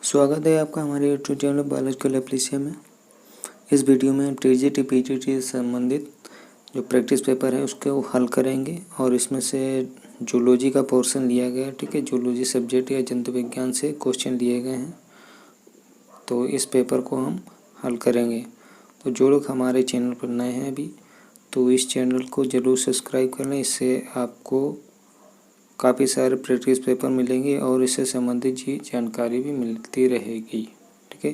स्वागत है आपका हमारे यूट्यूब चैनल बायोलॉजिकल एप्लीसिया में। इस वीडियो में टीजीटी पीजीटी से संबंधित जो प्रैक्टिस पेपर है उसको हल करेंगे और इसमें से जूलॉजी का पोर्शन लिया गया है। ठीक है, जूलॉजी सब्जेक्ट या जंतु विज्ञान से क्वेश्चन लिए गए हैं, तो इस पेपर को हम हल करेंगे। तो जो लोग हमारे चैनल पर नए हैं अभी, तो इस चैनल को ज़रूर सब्सक्राइब कर लें। इससे आपको काफ़ी सारे प्रैक्टिस पेपर मिलेंगे और इससे संबंधित जानकारी भी मिलती रहेगी। ठीक है,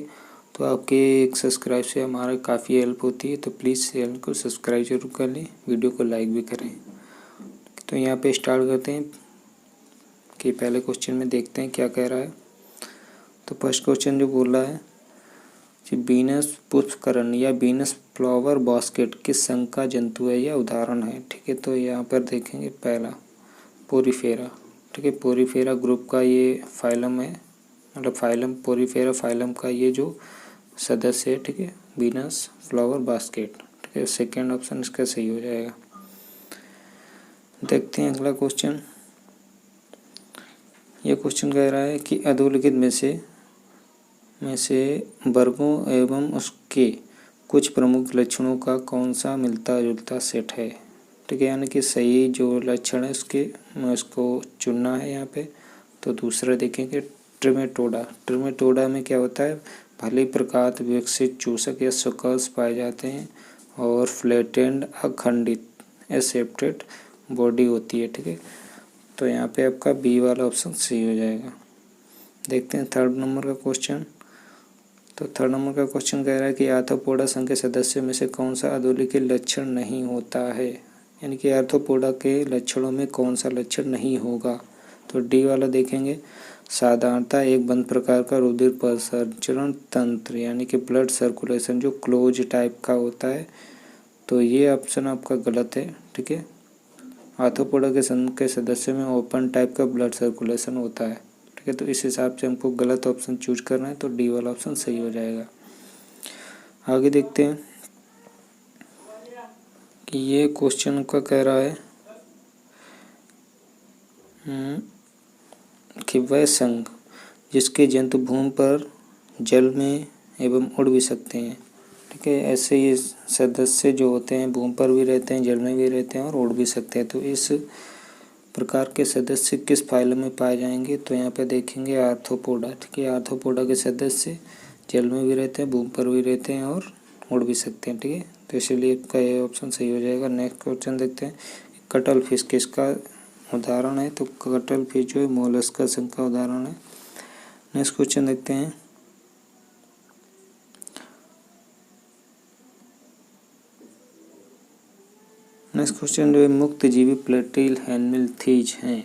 तो आपके एक सब्सक्राइब से हमारा काफ़ी हेल्प होती है, तो प्लीज़ चैनल को सब्सक्राइब जरूर कर लें, वीडियो को लाइक भी करें। तो यहाँ पे स्टार्ट करते हैं कि पहले क्वेश्चन में देखते हैं क्या कह रहा है। तो फर्स्ट क्वेश्चन जो बोल रहा है कि वीनस पुष्पकरण या वीनस फ्लावर बास्केट किस संघ का जंतु है या उदाहरण है। ठीक है, तो यहाँ पर देखेंगे पहला पोरीफेरा। ठीक है, पोरीफेरा ग्रुप का ये फाइलम है, मतलब फाइलम पोरीफेरा फाइलम का ये जो सदस्य है। ठीक है, वीनस फ्लावर बास्केट। ठीक है, सेकेंड ऑप्शन इसका सही हो जाएगा। देखते हैं अगला क्वेश्चन। ये क्वेश्चन कह रहा है कि अधोलिखित में से वर्गों एवं उसके कुछ प्रमुख लक्षणों का कौन सा मिलता जुलता सेट है। ठीक है, यानी कि सही जो लक्षण है उसको चुनना है यहाँ पे। तो दूसरा देखेंगे ट्रिमेटोडा। ट्रिमेटोडा में क्या होता है, भली प्रकार विकसित चूसक या सुकर्स पाए जाते हैं और फ्लैटेंड अखंडित एसेप्टेड बॉडी होती है। ठीक है, तो यहाँ पे आपका बी वाला ऑप्शन सही हो जाएगा। देखते हैं थर्ड नंबर का क्वेश्चन। तो थर्ड नंबर का क्वेश्चन कह रहा है कि आर्थ्रोपोडा संघ के सदस्यों में से कौन सा अधोलिखित लक्षण नहीं होता है, यानी कि आर्थ्रोपोडा के लक्षणों में कौन सा लक्षण नहीं होगा। तो डी वाला देखेंगे, साधारणतः एक बंद प्रकार का रुधिर प्रसंचरण तंत्र, यानी कि ब्लड सर्कुलेशन जो क्लोज टाइप का होता है। तो ये ऑप्शन आपका गलत है। ठीक है, आर्थ्रोपोडा के संघ के सदस्यों में ओपन टाइप का ब्लड सर्कुलेशन होता है। ठीक है, तो इस हिसाब से हमको गलत ऑप्शन चूज करना है, तो डी वाला ऑप्शन सही हो जाएगा। आगे देखते हैं कि ये क्वेश्चन का कह रहा है कि वह संघ जिसके जंतु भूमि पर जल में एवं उड़ भी सकते हैं। ठीक है, ऐसे ये सदस्य जो होते हैं भूमि पर भी रहते हैं, जल में भी रहते हैं और उड़ भी सकते हैं। तो इस प्रकार के सदस्य किस फाइलम में पाए जाएंगे। तो यहाँ पे देखेंगे आर्थ्रोपोडा। ठीक है, आर्थ्रोपोडा के सदस्य जल में भी रहते हैं, भूमि पर भी रहते हैं और उड़ भी सकते हैं। ठीक है, तो इसलिए आपका ये ऑप्शन सही हो जाएगा। नेक्स्ट क्वेश्चन देखते हैं, कटल फिश किसका उदाहरण है। तो कटल फिश जो है मोलस्का संघ का उदाहरण है। नेक्स्ट क्वेश्चन देखते हैं, नेक्स्ट क्वेश्चन जो है मुक्त जीवी प्लेटिल हेलमिंथीज हैं,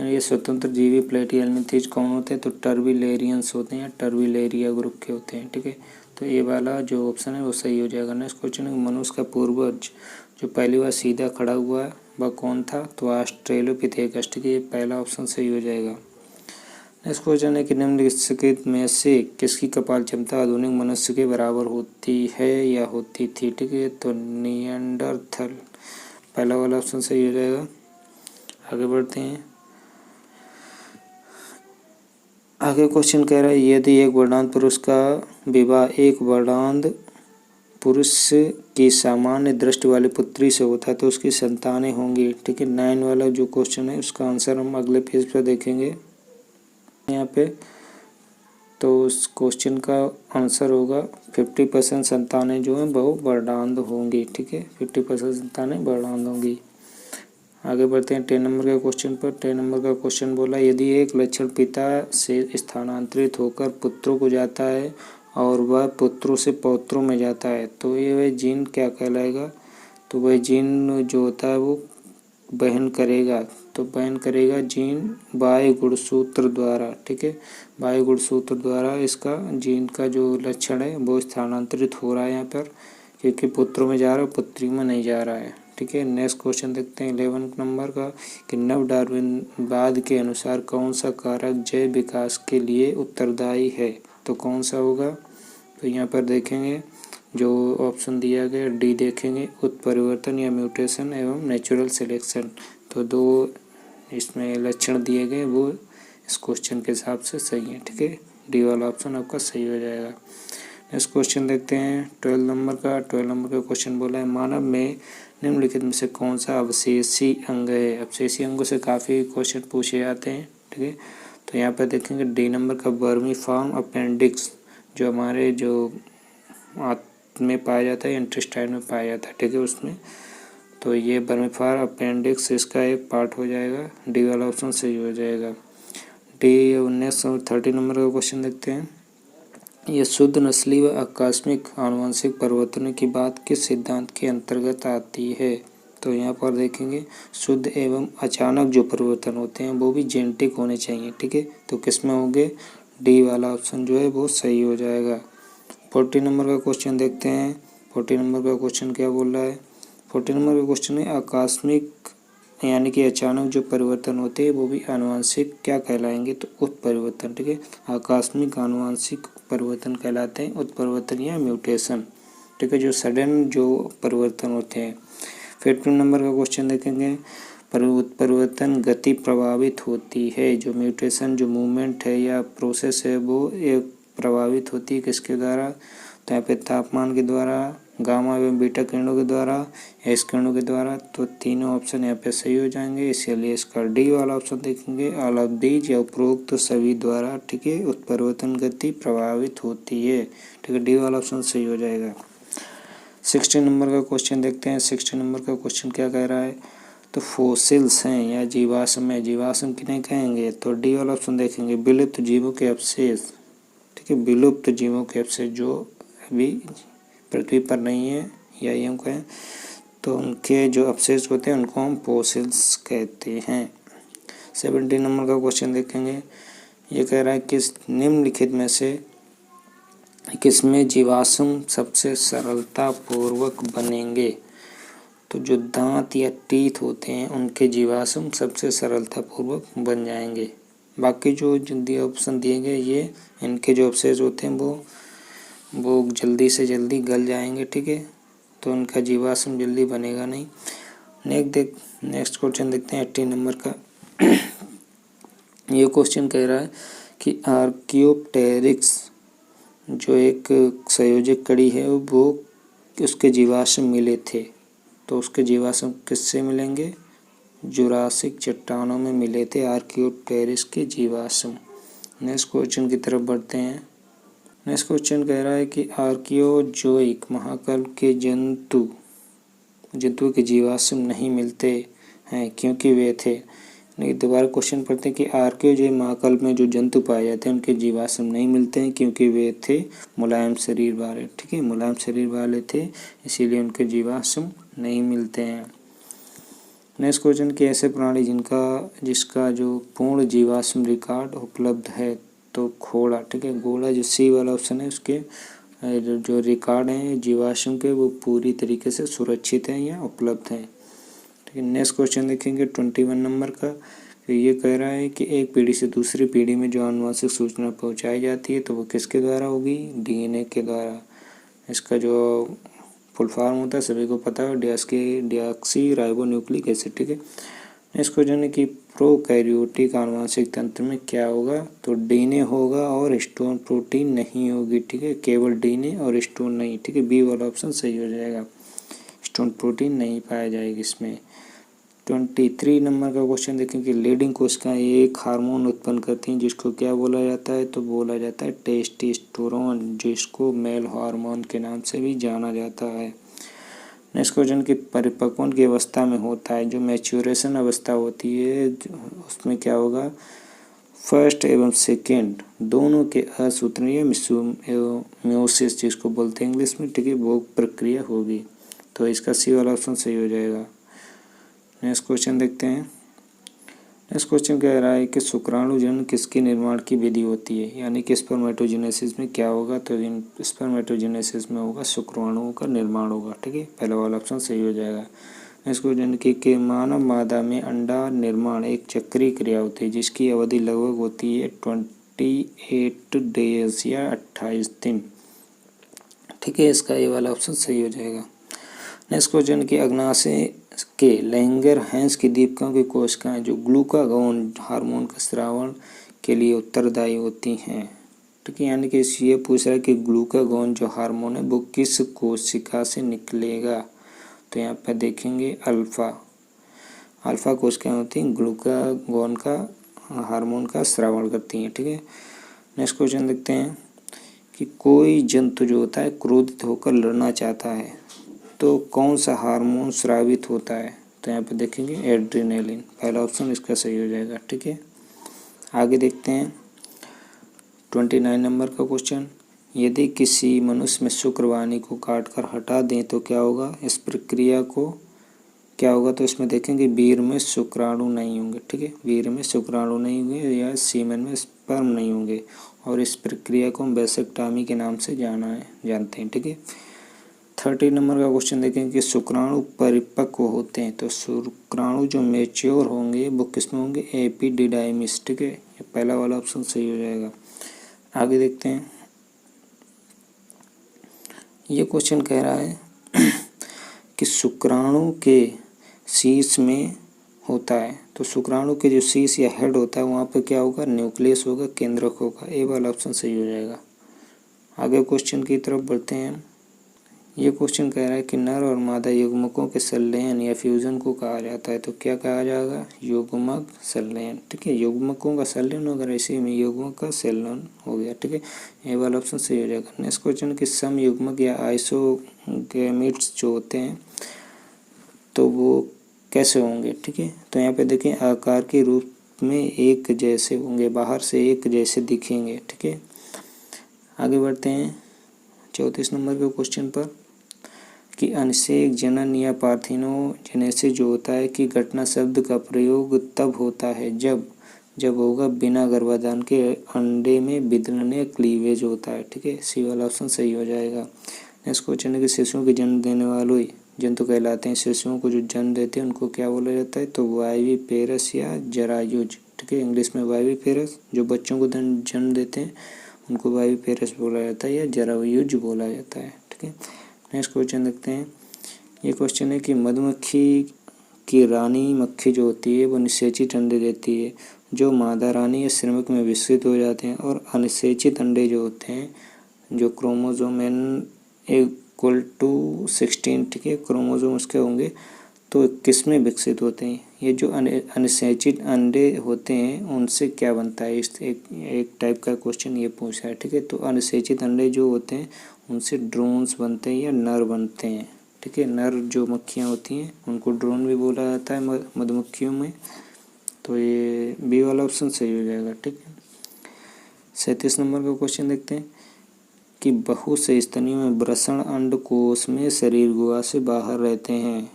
यानी ये स्वतंत्र जीवी प्लेटिल हेलमिंथीज कौन होते हैं। तो टर्बिलेरियंस होते हैं, टर्बिलेरिया ग्रुप के होते हैं। ठीक है, तो ये वाला जो ऑप्शन है वो सही हो जाएगा। नेक्स्ट क्वेश्चन है मनुष्य का पूर्वज जो पहली बार सीधा खड़ा हुआ है वह कौन था। तो ऑस्ट्रेलोपिथेकस। ठीक है, ये पहला ऑप्शन सही हो जाएगा। नेक्स्ट क्वेश्चन है कि निम्नलिखित में से किसकी कपाल क्षमता आधुनिक मनुष्य के बराबर होती है या होती थी। ठीक है, तो निएंडरथल पहला वाला ऑप्शन सही हो जाएगा। आगे बढ़ते हैं। आगे क्वेश्चन कह रहा है यदि एक वर्णांध पुरुष का विवाह एक वर्णांध पुरुष की सामान्य दृष्टि वाली पुत्री से होता है तो उसकी संतानें होंगी। ठीक है, 9 वाला जो क्वेश्चन है उसका आंसर हम अगले पेज पर देखेंगे यहाँ पे। तो उस क्वेश्चन का आंसर होगा 50% संतानें जो हैं वो वर्णांध होंगी। ठीक है, 50% संतानें वर्णांध होंगी। आगे बढ़ते हैं 10 नंबर के क्वेश्चन पर। 10 नंबर का क्वेश्चन बोला यदि एक लक्षण पिता से स्थानांतरित होकर पुत्रों को जाता है और वह पुत्रों से पौत्रों में जाता है तो ये वह जीन क्या कहलाएगा। तो वह जीन जो होता है वो वहन करेगा, तो वहन करेगा जीन वाई गुणसूत्र द्वारा। ठीक है, वाई गुणसूत्र द्वारा इसका जीन का जो लक्षण है वो स्थानांतरित हो रहा है यहाँ पर, क्योंकि पुत्रों में जा रहा है, पुत्री में नहीं जा रहा है। ठीक है, नेक्स्ट क्वेश्चन देखते हैं 11 नंबर का कि नव डार्विनवाद के अनुसार कौन सा कारक जैव विकास के लिए उत्तरदायी है। तो कौन सा होगा। तो यहाँ पर देखेंगे जो ऑप्शन दिया गया डी देखेंगे, उत्परिवर्तन या म्यूटेशन एवं नेचुरल सिलेक्शन। तो 2 इसमें लक्षण दिए गए वो इस क्वेश्चन के हिसाब से सही है। ठीक है, डी वाला ऑप्शन आपका सही हो जाएगा। नेक्स्ट क्वेश्चन देखते हैं 12 नंबर का। 12 नंबर का क्वेश्चन बोला है मानव में निम्नलिखित में से कौन सा अवशेषी अंग है। अवशेषी अंगों से काफ़ी क्वेश्चन पूछे जाते हैं, ठीक है। तो यहाँ पर देखेंगे डी नंबर का वर्मीफॉर्म अपेंडिक्स, जो हमारे जो आंत में पाया जाता है, इंटेस्टाइन में पाया जाता है, ठीक है, उसमें। तो ये वर्मीफॉर्म अपेंडिक्स इसका एक पार्ट हो जाएगा, डी वाला ऑप्शन सही हो जाएगा। डी 19 और 30 नंबर का क्वेश्चन देखते हैं। ये शुद्ध नस्ली व आकस्मिक आनुवंशिक परिवर्तनों की बात किस सिद्धांत के अंतर्गत आती है। तो यहाँ पर देखेंगे शुद्ध एवं अचानक जो परिवर्तन होते हैं वो भी जेनेटिक होने चाहिए, ठीक है। तो किस में होंगे, डी वाला ऑप्शन जो है वो सही हो जाएगा। 40 नंबर का क्वेश्चन देखते हैं। 40 नंबर का क्वेश्चन क्या बोल रहा है। 40 नंबर का क्वेश्चन है आकस्मिक यानी कि अचानक जो परिवर्तन होते हैं वो भी आनुवंशिक क्या कहलाएंगे, तो उत्परिवर्तन, ठीक है। आकस्मिक आनुवंशिक परिवर्तन कहलाते हैं उत्परिवर्तन या म्यूटेशन, ठीक है, जो सडन जो परिवर्तन होते हैं। 15 नंबर का क्वेश्चन देखेंगे उत्परिवर्तन गति प्रभावित होती है, जो म्यूटेशन जो मूवमेंट है या प्रोसेस है वो एक प्रभावित होती है किसके द्वारा, तो यहाँ पे तापमान के द्वारा, गामा एवं बीटा किरणों के द्वारा, एक्स किरणों के द्वारा। तो तीनों ऑप्शन यहाँ पे सही हो जाएंगे, इसलिए इसका डी वाला ऑप्शन देखेंगे ऑल ऑफ दीज या उपरोक्त तो सभी द्वारा, ठीक है, उत्परिवर्तन गति प्रभावित होती है, ठीक है, डी वाला ऑप्शन सही हो जाएगा। 16 नंबर का क्वेश्चन देखते हैं। 16 नंबर का क्वेश्चन क्या कह रहा है, तो फोसिल्स हैं या जीवाश्म है, जीवाश्म किन्हें कहेंगे, तो डी वाला ऑप्शन देखेंगे विलुप्त जीवों के अवशेष, ठीक है, विलुप्त जीवों के अवशेष जो अभी पृथ्वी पर नहीं है या यूँ कहें तो उनके जो अवशेष होते हैं उनको हम फोसिल्स कहते हैं। 17 नंबर का क्वेश्चन देखेंगे। ये कह रहा है किस निम्नलिखित में से किसमें जीवाश्म सबसे सरलता पूर्वक बनेंगे, तो जो दांत या टीथ होते हैं उनके जीवाश्म सबसे सरलता पूर्वक बन जाएंगे। बाकी जो ऑप्शन दिए गए ये इनके जो अवशेष होते हैं वो जल्दी से जल्दी गल जाएंगे, ठीक है, तो उनका जीवाश्म जल्दी बनेगा नहीं। नेक्स्ट क्वेश्चन देखते हैं 18 नंबर का। ये क्वेश्चन कह रहा है कि आर्कियोप्टेरिक्स जो एक संयोजक कड़ी है वो उसके जीवाश्म मिले थे, तो उसके जीवाश्म किससे मिलेंगे, जुरासिक चट्टानों में मिले थे आर्कियोप्टेरिक्स के जीवाश्म। नेक्स्ट क्वेश्चन की तरफ बढ़ते हैं। नेक्स्ट क्वेश्चन कह रहा है कि आर्कियोजोइक महाकल्प के जंतुओं के जीवाश्म नहीं मिलते हैं क्योंकि वे थे। दोबारा क्वेश्चन पढ़ते हैं कि आर्कियोजोइक महाकल्प में जो जंतु पाए जाते हैं उनके जीवाश्म नहीं मिलते हैं क्योंकि वे थे मुलायम शरीर वाले, ठीक है, मुलायम शरीर वाले थे इसीलिए उनके जीवाश्म नहीं मिलते हैं। नेक्स्ट क्वेश्चन कि ऐसे प्राणी जिसका जो पूर्ण जीवाश्म रिकॉर्ड उपलब्ध है, तो घोड़ा, ठीक है, घोड़ा जो सी वाला ऑप्शन है उसके जो रिकॉर्ड हैं जीवाश्म के वो पूरी तरीके से सुरक्षित हैं या उपलब्ध हैं, ठीक है। नेक्स्ट क्वेश्चन देखेंगे 21 नंबर का। तो ये कह रहा है कि एक पीढ़ी से दूसरी पीढ़ी में जो आनुवंशिक सूचना पहुंचाई जाती है तो वो किसके द्वारा होगी, डीएनए के द्वारा। इसका जो फुल फॉर्म होता है सभी को पता है, डिऑक्सी राइबोन्यूक्लिक एसिड, ठीक है। नेक्स्ट क्वेश्चन है कि प्रोकैरियोटिक आनुवंशिक तंत्र में क्या होगा, तो डीएनए होगा और हिस्टोन प्रोटीन नहीं होगी, ठीक है, केवल डीएनए और हिस्टोन नहीं, ठीक है, बी वाला ऑप्शन सही हो जाएगा, हिस्टोन प्रोटीन नहीं पाया जाएगा इसमें। 23 नंबर का क्वेश्चन देखें कि लीडिंग कोशिकाएं एक हार्मोन उत्पन्न करती हैं जिसको क्या बोला जाता है, तो बोला जाता है टेस्टोस्टेरोन, जिसको मेल हार्मोन के नाम से भी जाना जाता है। नेक्स्ट क्वेश्चन की परिपक्वन की अवस्था में होता है, जो मैच्योरेशन अवस्था होती है उसमें क्या होगा, फर्स्ट एवं सेकेंड दोनों के असूत्रणीय म्यूसिस जिसको बोलते हैं इंग्लिश में, ठीक है, वो प्रक्रिया होगी, तो इसका सी वाला ऑप्शन सही हो जाएगा। नेक्स्ट क्वेश्चन देखते हैं। नेक्स्ट क्वेश्चन कह रहा है कि शुक्राणु जनन किसके निर्माण की विधि होती है, यानी कि स्पर्मेटोजेनेसिस में क्या होगा, तो स्पर्मेटोजेनेसिस में होगा शुक्राणुओं का निर्माण होगा, ठीक है, पहला वाला ऑप्शन सही हो जाएगा। नेक्स्ट क्वेश्चन कि मानव मादा में अंडा निर्माण एक चक्रीय क्रिया होती है जिसकी अवधि लगभग होती है 28 डेज या 28 दिन, ठीक है, इसका ये वाला ऑप्शन सही हो जाएगा। नेक्स्ट क्वेश्चन कि अग्नाशय के लैंगरहैंस की दीपकों की कोशिकाएं जो ग्लूकागोन हार्मोन का स्रावन के लिए उत्तरदायी होती हैं, ठीक है, यानी कि ये पूछ रहा है कि ग्लूकागॉन जो हार्मोन है वो किस कोशिका से निकलेगा। तो यहाँ पर देखेंगे अल्फा कोशिकाएं होती हैं, ग्लूकागॉन का हार्मोन का स्रावण करती हैं। ठीक है, नेक्स्ट क्वेश्चन देखते हैं कि कोई जंतु जो होता है क्रोधित होकर लड़ना चाहता है तो कौन सा हार्मोन स्रावित होता है। तो यहाँ पे देखेंगे एड्रेनालिन, पहला ऑप्शन इसका सही हो जाएगा। ठीक है, आगे देखते हैं 29 नंबर का क्वेश्चन। यदि किसी मनुष्य में शुक्रवाणी को काटकर हटा दें तो क्या होगा। इस प्रक्रिया को क्या होगा, तो इसमें देखेंगे वीर्य में शुक्राणु नहीं होंगे। ठीक है, वीर्य में शुक्राणु नहीं होंगे या सीमेन में स्पर्म नहीं होंगे, और इस प्रक्रिया को हम वेसेक्टॉमी के नाम से जानते हैं। ठीक है, 30 नंबर का क्वेश्चन देखेंगे कि शुक्राणु परिपक्व होते हैं तो शुक्राणु जो मेच्योर होंगे वो किसमें होंगे, एपिडिडाइमिस। ठीक है, ये पहला वाला ऑप्शन सही हो जाएगा। आगे देखते हैं, ये क्वेश्चन कह रहा है कि शुक्राणु के शीश में होता है तो शुक्राणु के जो शीश या हेड होता है वहाँ पे क्या होगा, न्यूक्लियस होगा, केंद्रक होगा। ए वाला ऑप्शन सही हो जाएगा। आगे क्वेश्चन की तरफ बढ़ते हैं। ये क्वेश्चन कह रहा है कि नर और मादा युग्मकों के संलयन या फ्यूजन को कहा जाता है तो क्या कहा जाएगा, युग्मक संलयन। ठीक है, युग्मकों का संलयन अगर ऐसे में युग्मक का संलयन हो गया। ठीक है, ये वाला ऑप्शन सही हो जाएगा। नेक्स्ट क्वेश्चन कि सम युग्मक या आइसोगैमेट्स जो होते हैं तो वो कैसे होंगे। ठीक है, तो यहाँ पे देखें आकार के रूप में एक जैसे होंगे, बाहर से एक जैसे दिखेंगे। ठीक है, आगे बढ़ते हैं 34 नंबर के क्वेश्चन पर कि अनिषेक जनन या पार्थिनोजेनेसिस जो होता है कि घटना शब्द का प्रयोग तब होता है जब होगा बिना गर्भाधान के अंडे में विदलन या क्लीवेज होता है। ठीक है, सी वाला ऑप्शन सही हो जाएगा। नेक्स्ट क्वेश्चन है कि शिशुओं के जन्म देने वाले जंतु कहलाते हैं। शिशुओं को जो जन्म देते हैं उनको क्या बोला जाता है, तो वाइविपेरस या जरायुज। ठीक है, इंग्लिश में वाइविपेरस, जो बच्चों को जन्म देते हैं उनको वाइविपेरस बोला जाता है या जरायुज बोला जाता है। ठीक है, नेक्स्ट क्वेश्चन देखते हैं। ये क्वेश्चन है कि मधुमक्खी की रानी मक्खी जो होती है वो निषेचित अंडे देती है जो मादा रानी या श्रमिक में विकसित हो जाते हैं, और अनिषेचित अंडे जो होते हैं जो क्रोमोसोम N=16। ठीक है, क्रोमोसोम उसके होंगे तो किस में विकसित होते हैं। ये जो अनिषेचित अंडे होते हैं उनसे क्या बनता है, इस एक टाइप का क्वेश्चन ये पूछा है। ठीक है, तो अनिषेचित अंडे जो होते हैं उनसे ड्रोन्स बनते हैं या नर बनते हैं। ठीक है, नर जो मक्खियाँ होती हैं उनको ड्रोन भी बोला जाता है मधुमक्खियों में। तो ये बी वाला ऑप्शन सही हो जाएगा। ठीक है, 37 नंबर का क्वेश्चन देखते हैं कि बहुत से स्तनियों में वृषण अंडकोश में शरीर गुहा से बाहर रहते हैं।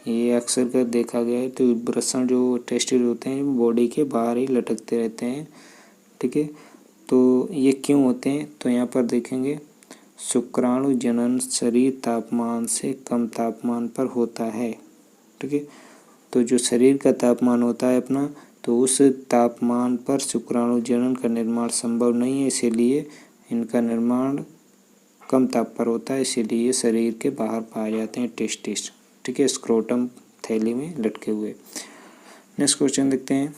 ये अक्सर कर देखा गया है। तो वृषण जो टेस्टिस होते हैं वो बॉडी के बाहर ही लटकते रहते हैं। ठीक है, तो ये क्यों होते हैं, तो यहाँ पर देखेंगे शुक्राणु जनन शरीर तापमान से कम तापमान पर होता है। ठीक है, तो जो शरीर का तापमान होता है अपना, तो उस तापमान पर शुक्राणु जनन का निर्माण संभव नहीं है, इसीलिए इनका निर्माण कम ताप पर होता है, इसीलिए शरीर के बाहर पाए जाते हैं टेस्टिस। ठीक है, स्क्रोटम थैली में लटके हुए। नेक्स्ट क्वेश्चन देखते हैं।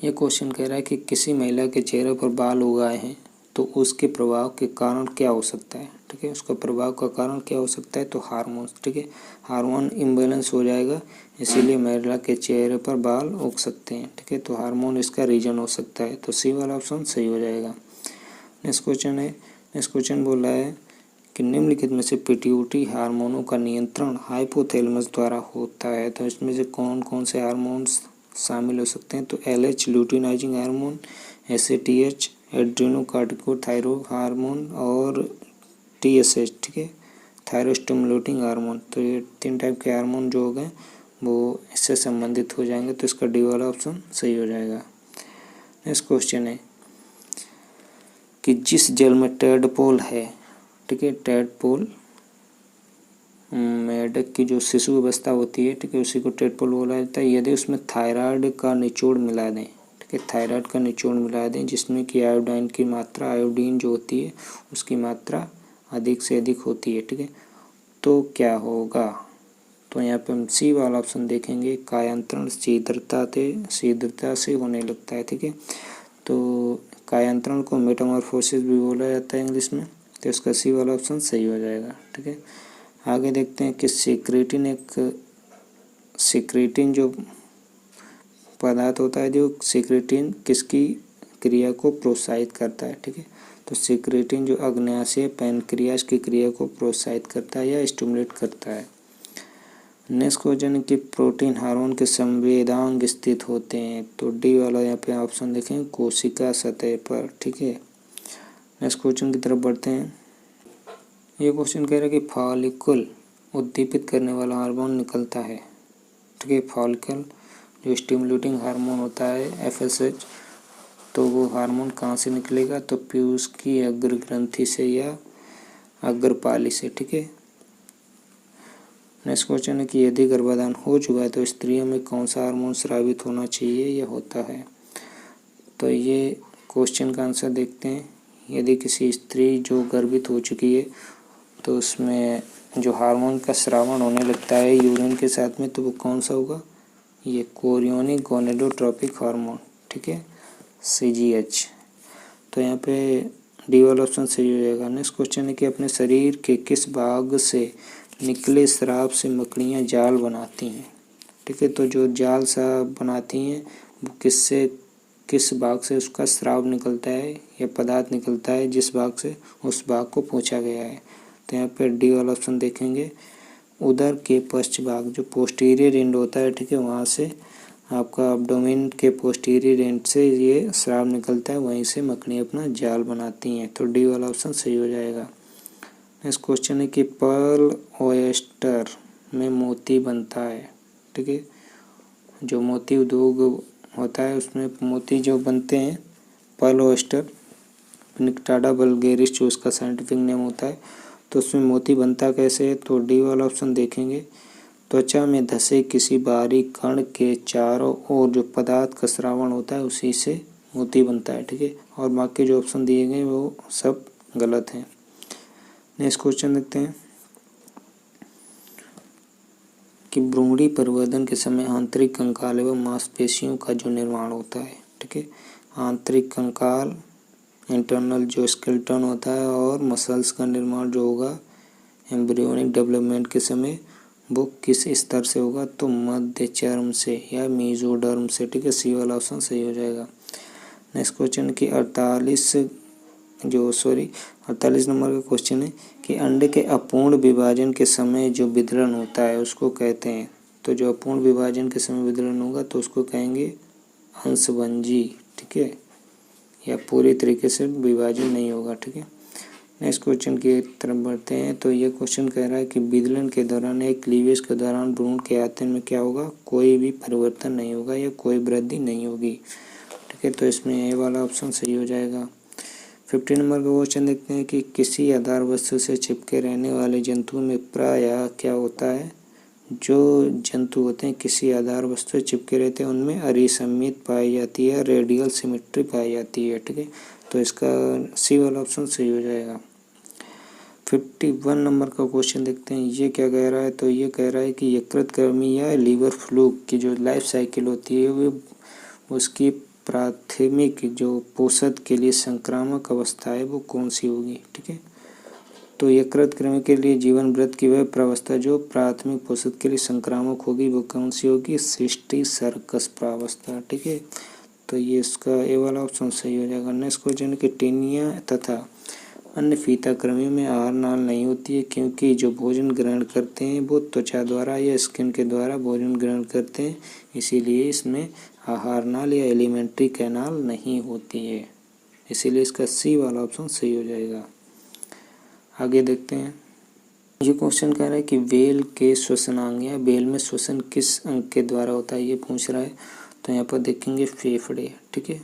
ये क्वेश्चन कह रहा है कि किसी महिला के चेहरे पर बाल उगाए हैं तो उसके प्रभाव के कारण क्या हो सकता है। ठीक है, उसका प्रभाव का कारण क्या हो सकता है, तो हार्मोन। ठीक है, हार्मोन इम्बैलेंस हो जाएगा, इसीलिए महिला के चेहरे पर बाल उग सकते हैं। ठीक है, तो हार्मोन इसका रीजन हो सकता है, तो सी वाला ऑप्शन सही हो जाएगा। नेक्स्ट क्वेश्चन है, नेक्स्ट क्वेश्चन बोल रहा है कि निम्नलिखित में से पिट्यूटरी हार्मोनों का नियंत्रण हाइपोथैलेमस द्वारा होता है। तो इसमें से कौन कौन से हार्मोन्स शामिल हो सकते हैं, तो LH luteinizing hormone, SATH adrenocorticothyroid hormone और TSH। ठीक है, थायरोस्टिमुलेटिंग हार्मोन। तो ये 3 टाइप के हार्मोन जो हो गए वो इससे संबंधित हो जाएंगे, तो इसका डी वाला ऑप्शन सही हो जाएगा। नेक्स्ट क्वेश्चन है कि जिस जल में टेडपोल है, ठीक है, टेडपोल मेढक की जो शिशु अवस्था होती है, ठीक है, उसी को टेडपोल बोला जाता है, यदि उसमें थायराइड का निचोड़ मिला दें। ठीक है, थायराइड का निचोड़ मिला दें जिसमें कि आयोडीन की मात्रा, आयोडीन जो होती है उसकी मात्रा अधिक से अधिक होती है। ठीक है, तो क्या होगा, तो यहाँ पे हम सी वाला ऑप्शन देखेंगे, कायांतरण शीघ्रता से होने लगता है। ठीक है, तो कायांतरण को मेटामॉर्फोसिस भी बोला जाता है इंग्लिश में, तो इसका सी वाला ऑप्शन सही हो जाएगा। ठीक है, आगे देखते हैं कि सिक्रीटिन जो पदार्थ होता है, जो सिक्रीटिन किसकी क्रिया को प्रोत्साहित करता है। ठीक है, तो सिक्रीटिन जो अग्न्याशय पैनक्रियाज की क्रिया को प्रोत्साहित करता है या स्टिमुलेट करता है। नेक्स्ट क्वेश्चन कि प्रोटीन हार्मोन के संवेदांग स्थित होते हैं, तो डी वाला यहाँ पे ऑप्शन देखें, कोशिका सतह पर। ठीक है, नेक्स्ट क्वेश्चन की तरफ बढ़ते हैं। ये क्वेश्चन कह रहा है कि फॉलिकल उद्दीपित करने वाला हार्मोन निकलता है। ठीक है, फॉलिकल जो स्टिमुलेटिंग हार्मोन होता है FSH, तो वो हार्मोन कहाँ से निकलेगा, तो पीयूष की अग्र ग्रंथि से या अग्रपाली से। ठीक है, नेक्स्ट क्वेश्चन है कि यदि गर्भाधान हो चुका है तो स्त्रियों में कौन सा हार्मोन स्रावित होना चाहिए या होता है। तो ये क्वेश्चन का आंसर देखते हैं। यदि किसी स्त्री जो गर्भित हो चुकी है तो उसमें जो हार्मोन का स्रावण होने लगता है यूरिन के साथ में, तो वो कौन सा होगा, ये कोरियोनिक गोनेडोट्रोपिक हार्मोन। ठीक है, CGH। तो यहाँ पे डी वाला ऑप्शन सही हो जाएगा। नेक्स्ट क्वेश्चन है कि अपने शरीर के किस भाग से निकले स्राव से मकड़ियाँ जाल बनाती हैं। ठीक है, तो जो जाल सा बनाती हैं वो किस भाग से उसका स्राव निकलता है या पदार्थ निकलता है, जिस भाग से उस भाग को पूछा गया है। तो यहाँ पे डी वाला ऑप्शन देखेंगे, उदर के पश्च भाग जो पोस्टीरियर एंड होता है। ठीक है, वहाँ से आपका एब्डोमेन के पोस्टीरियर एंड से ये स्राव निकलता है, वहीं से मकड़ियाँ अपना जाल बनाती हैं। तो डी वाला ऑप्शन सही हो जाएगा। नेक्स्ट क्वेश्चन है कि पर्ल ओयस्टर में मोती बनता है। ठीक है, जो मोती उद्योग होता है उसमें मोती जो बनते हैं, पर्ल ओयस्टर पिनिक्टाडा वल्गेरिस जो उसका साइंटिफिक नेम होता है, तो उसमें मोती बनता कैसे है, तो डी वाला ऑप्शन देखेंगे, त्वचा में धसे किसी बारीक कण के चारों ओर जो पदार्थ का स्रावण होता है उसी से मोती बनता है। ठीक है, और बाकी जो ऑप्शन दिए गए वो सब गलत हैं। नेक्स्ट क्वेश्चन देखते हैं कि भ्रूणी परिवर्धन के समय आंतरिक कंकाल एवं मांसपेशियों का जो निर्माण होता है। ठीक है, आंतरिक कंकाल इंटरनल जो स्केलेटन होता है और मसल्स का निर्माण जो होगा एम्ब्रियोनिक डेवलपमेंट के समय वो किस स्तर से होगा, तो मध्य चर्म से या मेसोडर्म से। ठीक है, सी वाला ऑप्शन सही हो जाएगा। नेक्स्ट क्वेश्चन कि 48 नंबर का क्वेश्चन है कि अंडे के अपूर्ण विभाजन के समय जो विदलन होता है उसको कहते हैं। तो जो अपूर्ण विभाजन के समय विदलन होगा तो उसको कहेंगे अंशभंजी। ठीक है, या पूरी तरीके से विभाजन नहीं होगा। ठीक है, नेक्स्ट क्वेश्चन की तरफ बढ़ते हैं। तो ये क्वेश्चन कह रहा है कि विदलन के दौरान या क्लीवेज के दौरान भ्रूण के आयतन में क्या होगा, कोई भी परिवर्तन नहीं होगा या कोई वृद्धि नहीं होगी। ठीक है, तो इसमें ए वाला ऑप्शन सही हो जाएगा। 15 नंबर का क्वेश्चन देखते हैं कि किसी आधार वस्तु से चिपके रहने वाले जंतुओं में प्रायः क्या होता है, जो जंतु होते हैं किसी आधार वस्तु से चिपके रहते हैं उनमें अरिसमित पाई जाती है, रेडियल सिमेट्री पाई जाती है। ठीक है, तो इसका सी वाला ऑप्शन सही हो जाएगा। 51 नंबर का क्वेश्चन देखते हैं, ये क्या कह रहा है, तो ये कह रहा है कि यकृतकृमि या लीवर फ्लूक की जो लाइफ साइकिल होती है वो उसकी प्राथमिक जो पोषक के लिए संक्रामक अवस्था है वो कौन सी होगी। ठीक है, तो यकृतकृमि के लिए जीवन वृत्त की वह प्रावस्था जो प्राथमिक पोषक के लिए संक्रामक होगी वो कौन सी होगी, सिस्टी सर्कस प्रावस्था। ठीक है, तो ये इसका ए वाला ऑप्शन सही हो जाएगा। नेक्स्ट क्वेश्चन कि टेनिया तथा अन्य फीताकृमियों में आहार नाल नहीं होती है क्योंकि जो भोजन ग्रहण करते हैं वो त्वचा द्वारा या स्किन के द्वारा भोजन ग्रहण करते हैं, इसीलिए इसमें आहार नाल या एलिमेंट्री कैनाल नहीं होती है, इसीलिए इसका सी वाला ऑप्शन सही हो जाएगा। आगे देखते हैं। ये क्वेश्चन कह रहा है कि वेल के श्वसनांग या वेल में श्वसन किस अंग के द्वारा होता है, ये पूछ रहा है। तो यहाँ पर देखेंगे फेफड़े। ठीक है,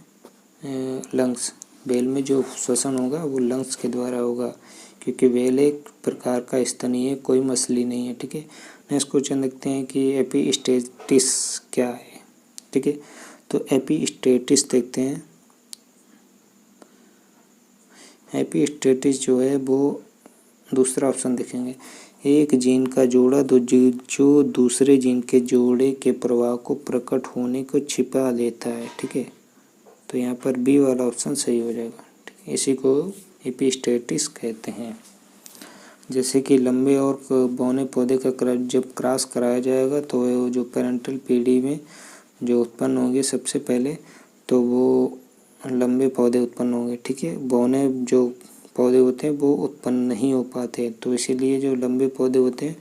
लंग्स, वेल में जो श्वसन होगा वो लंग्स के द्वारा होगा क्योंकि वेल एक प्रकार का स्तनी है, कोई मछली नहीं है। ठीक है, नेक्स्ट क्वेश्चन देखते हैं कि एपिस्टेटिस क्या है। ठीक है, तो एपिस्टेटिस देखते हैं। एपिस्टेटिस जो है वो दूसरा ऑप्शन देखेंगे, एक जीन का जोड़ा जो दूसरे जीन के जोड़े के प्रभाव को प्रकट होने को छिपा देता है। ठीक है, तो यहाँ पर बी वाला ऑप्शन सही हो जाएगा। ठीक है, इसी को एपिस्टेटिस कहते हैं। जैसे कि लंबे और बौने पौधे का जब क्रॉस कराया जाएगा तो जो पेरेंटल पीढ़ी में जो उत्पन्न होंगे सबसे पहले, तो वो लंबे पौधे उत्पन्न होंगे। ठीक है, बौने जो पौधे होते हैं वो उत्पन्न नहीं हो पाते, तो इसीलिए जो लंबे पौधे होते हैं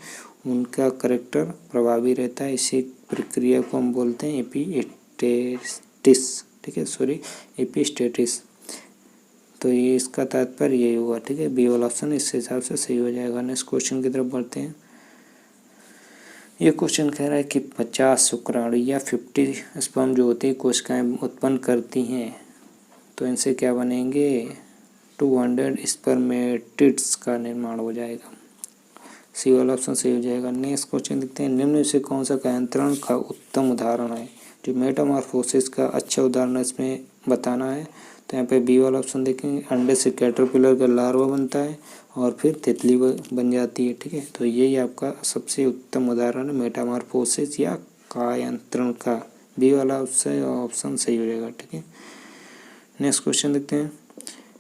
उनका करैक्टर प्रभावी रहता है। इसी प्रक्रिया को हम बोलते हैं एपिस्टेटिस। ठीक है, सॉरी, एपिस्टेटिस। तो ये इसका तात्पर्य यही हुआ। ठीक है, बी वाला ऑप्शन इस हिसाब से सही हो जाएगा। नेक्स्ट क्वेश्चन की तरफ बढ़ते हैं। ये क्वेश्चन कह रहा है कि 50 शुक्राणु या 50 स्पर्म जो होते हैं कोशिकाएं उत्पन्न करती हैं, तो इनसे क्या बनेंगे, 200 स्पर्मेटिड्स का निर्माण हो जाएगा। सी वाला ऑप्शन सही हो जाएगा। नेक्स्ट क्वेश्चन देखते हैं। निम्न में से कौन सा कायांतरण का उत्तम उदाहरण है। जो मेटामॉर्फोसिस का अच्छा उदाहरण इसमें बताना है, तो यहाँ पे बी वाला ऑप्शन देखेंगे। अंडे से कैटरपिलर का लार्वा बनता है और फिर तितली बन जाती है। ठीक है, तो यही आपका सबसे उत्तम उदाहरण है मेटामॉर्फोसिस या कायांतरण का। बी वाला ऑप्शन सही हो जाएगा। ठीक है, नेक्स्ट क्वेश्चन देखते हैं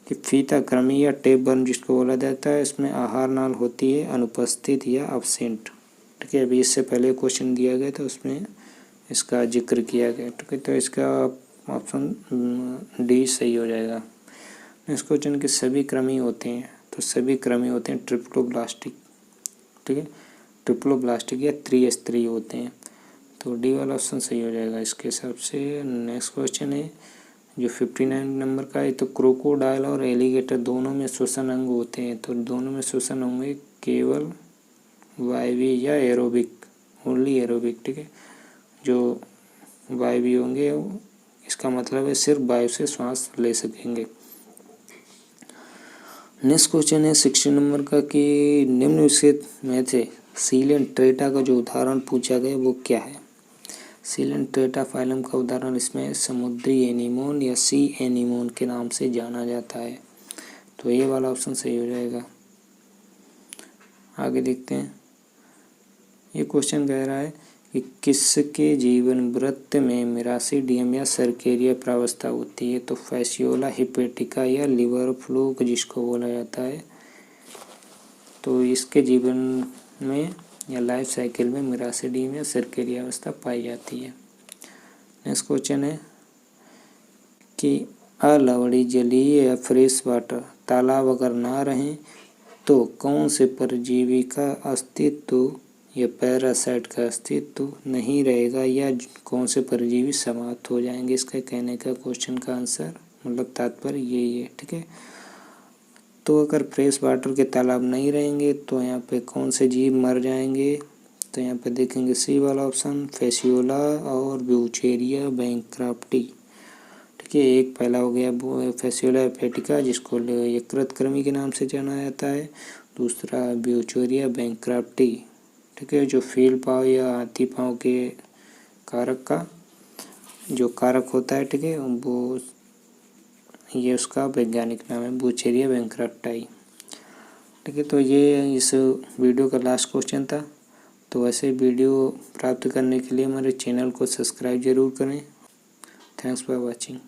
कि फीता कृमि या टेप वर्म जिसको बोला जाता है, इसमें आहार नाल होती है अनुपस्थित या अब्सेंट। ठीक है, अभी इससे पहले क्वेश्चन दिया गया तो उसमें इसका जिक्र किया गया। ठीक है, तो इसका ऑप्शन डी सही हो जाएगा। नेक्स्ट क्वेश्चन कि सभी कृमि होते हैं, तो सभी कृमि होते हैं ट्रिप्लोब्लास्टिक। ठीक है, ट्रिप्लोब्लास्टिक या त्रिस्तरीय होते हैं, तो डी वाला ऑप्शन सही हो जाएगा इसके हिसाब से। नेक्स्ट क्वेश्चन है जो 59 नंबर का है। तो क्रोकोडाइल और एलिगेटर दोनों में श्वसन अंग होते हैं, तो दोनों में श्वसन होंगे केवल वायवीय या एरोबिक, ओनली एरोबिक। ठीक है, जो वायवीय होंगे इसका मतलब है सिर्फ वायु से श्वास ले सकेंगे। नेक्स्ट क्वेश्चन है 60 नंबर का कि निम्नलिखित में से सीलेंट्रेटा का जो उदाहरण पूछा गया वो क्या है। सीलेंट्रेटा फाइलम का उदाहरण इसमें समुद्री एनीमोन या सी एनीमोन के नाम से जाना जाता है, तो ये वाला ऑप्शन सही हो जाएगा। आगे देखते हैं। ये क्वेश्चन कह रहा है कि किसके जीवन वृत्त में मिरासीडियम या सर्केरिया प्रावस्था होती है, तो फैसियोला हिपेटिका या लिवर फ्लूक जिसको बोला जाता है, तो इसके जीवन में या लाइफ साइकिल में मिरासीडियम या सर्केरिया अवस्था पाई जाती है। नेक्स्ट क्वेश्चन है कि अलवड़ी जलीय या फ्रेश वाटर तालाब अगर ना रहें तो कौन से परजीवी का अस्तित्व या पैरासाइट का अस्तित्व नहीं रहेगा या कौन से परजीवी समाप्त हो जाएंगे। इसका कहने का क्वेश्चन का आंसर मतलब तात्पर्य यही है। ठीक है, तो अगर फ्रेश वाटर के तालाब नहीं रहेंगे तो यहाँ पे कौन से जीव मर जाएंगे, तो यहाँ पे देखेंगे सी वाला ऑप्शन फैसियोला और ब्यूचेरिया बैंक्रप्टी। ठीक है, एक पहला हो गया फैसियोला हेपेटिका जिसको यकृत कृमि के नाम से जाना जाता है, दूसरा ब्यूचेरिया बैंक्रप्टी। ठीक है, जो फील पाव या हाथी पाव के कारक का जो कारक होता है, ठीक है, वो ये उसका वैज्ञानिक नाम है ब्यूचेरिया बैंक्रप्टाई। ठीक है, तो ये इस वीडियो का लास्ट क्वेश्चन था। तो वैसे वीडियो प्राप्त करने के लिए हमारे चैनल को सब्सक्राइब जरूर करें। Thanks for watching.